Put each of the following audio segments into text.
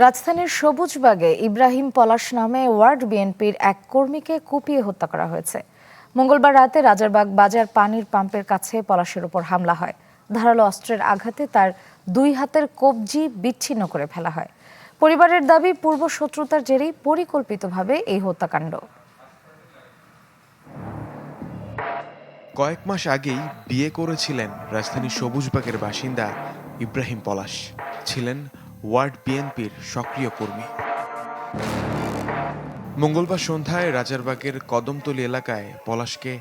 রাজধানীর সবুজবাগে ইব্রাহিম পলাশ নামে ওয়ার্ড বিএনপির এক কর্মীকে কুপিয়ে হত্যা করা হয়েছে। মঙ্গলবার রাতে রাজারবাগ বাজার পানির পাম্পের কাছে পলাশের উপর হামলা হয়। ধারালো অস্ত্রের আঘাতে তার দুই হাতের কবজি বিচ্ছিন্ন করে ফেলা হয়। পরিবারের দাবি, পূর্ব শত্রুতার জেরেই পরিকল্পিতভাবে এই হত্যাকাণ্ড। কয়েক মাস আগেই বিয়ে করেছিলেন রাজধানীর সবুজবাগের বাসিন্দা ইব্রাহিম পলাশ। ছিলেন ওয়ার্ড বিএনপির সক্রিয় কর্মী। মঙ্গলবার সন্ধ্যায় রাজারবাগের কদমতলী এলাকায় পলাশকে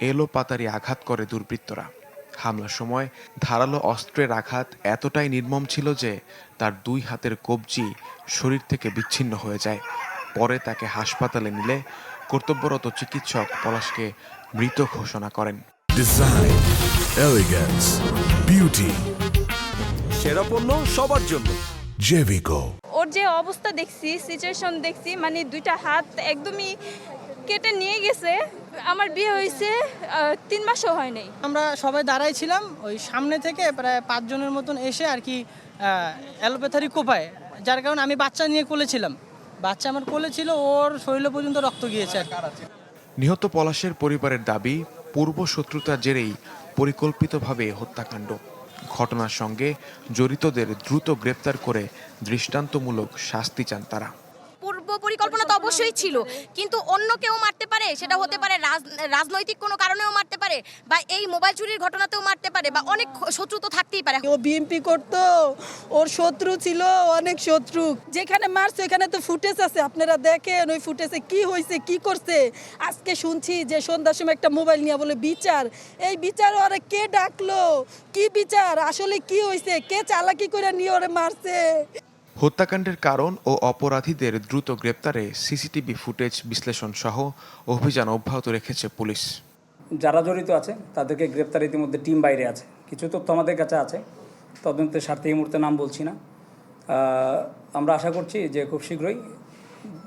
এলোপাতাড়ি আঘাত করে দুর্বৃত্তরা। হামলার সময় ধারালো অস্ত্রের আঘাত এতটাই নির্মম ছিল যে তার দুই হাতের কবজি শরীর থেকে বিচ্ছিন্ন হয়ে যায়। পরে তাকে হাসপাতালে নিলে কর্তব্যরত চিকিৎসক পলাশকে মৃত ঘোষণা করেন। ডিজাইন, এলিগেন্স, বিউটি, সেরা পণ্য সবার জন্য জেভিকো। ওর যে অবস্থা দেখছি, সিচুয়েশন দেখছি, মানে দুইটা হাত একদমই কেটে নিয়ে গেছে। আমার বিয়ে হয়েছে 3 মাসও হয় নাই। আমরা সবাই দাঁড়াই ছিলাম, ওই সামনে থেকে প্রায় 5 জনের মতন এসে আর কি অ্যালোপ্যাথারি কোপায়, যার কারণে আমি বাচ্চা নিয়ে কোলে ছিলাম। বাচ্চা আমার কোলে ছিল, ওর শরীরে পর্যন্ত রক্ত গিয়েছে। নিহত পলাশের পরিবারের দাবি, পূর্ব শত্রুতার জেরেই পরিকল্পিতভাবে হত্যাকাণ্ড। ঘটনার সঙ্গে জড়িতদের দ্রুত গ্রেপ্তার করে দৃষ্টান্তমূলক শাস্তি চান তারা। পূর্ব পরিকল্পনা তো অবশ্যই ছিল, কিন্তু অন্য কেউ মারতে পারে, সেটা হতে পারে রাজনৈতিক কোনো কারণেও মারতে পারে, বা এই মোবাইল চুরির ঘটনাতেও মারতে পারে, বা অনেক শত্রু তো থাকতেই পারে। ও বিএমপি করতো, ওর শত্রু ছিল, অনেক শত্রু। যেখানে মারছে ওখানে তো ফুটেজ আছে, আপনারা দেখেন ওই ফুটেজে কি হয়েছে, কি করছে। আজকে শুনছি যে সন্ধ্যার সময় একটা মোবাইল নিয়ে বলে বিচার। এই বিচার ওরা কে ডাকলো, কি বিচার, আসলে কি হয়েছে, কে চালাকি করে নিয়ে ওরে মারছে। হত্যাকাণ্ডের কারণ ও অপরাধীদের দ্রুত গ্রেপ্তারে সিসিটিভি ফুটেজ বিশ্লেষণ সহ অভিযান অব্যাহত রেখেছে পুলিশ। যারা জড়িত আছে তাদেরকে গ্রেপ্তার ইতিমধ্যে টিম বাইরে আছে। কিছু তথ্য আমাদের কাছে আছে, তদন্তের স্বার্থে এই মুহূর্তে নাম বলছি না। আমরা আশা করছি যে খুব শীঘ্রই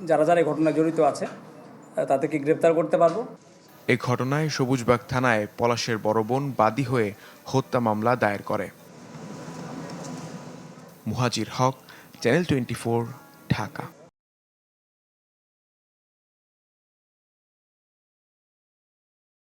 যারা যারা এই ঘটনায় জড়িত আছে তাদেরকে গ্রেপ্তার করতে পারবো। এই ঘটনায় সবুজবাগ থানায় পলাশের বড় বোন বাদী হয়ে হত্যা মামলা দায়ের করে। মুহাজির হক, চ্যানেল 24, ঢাকা।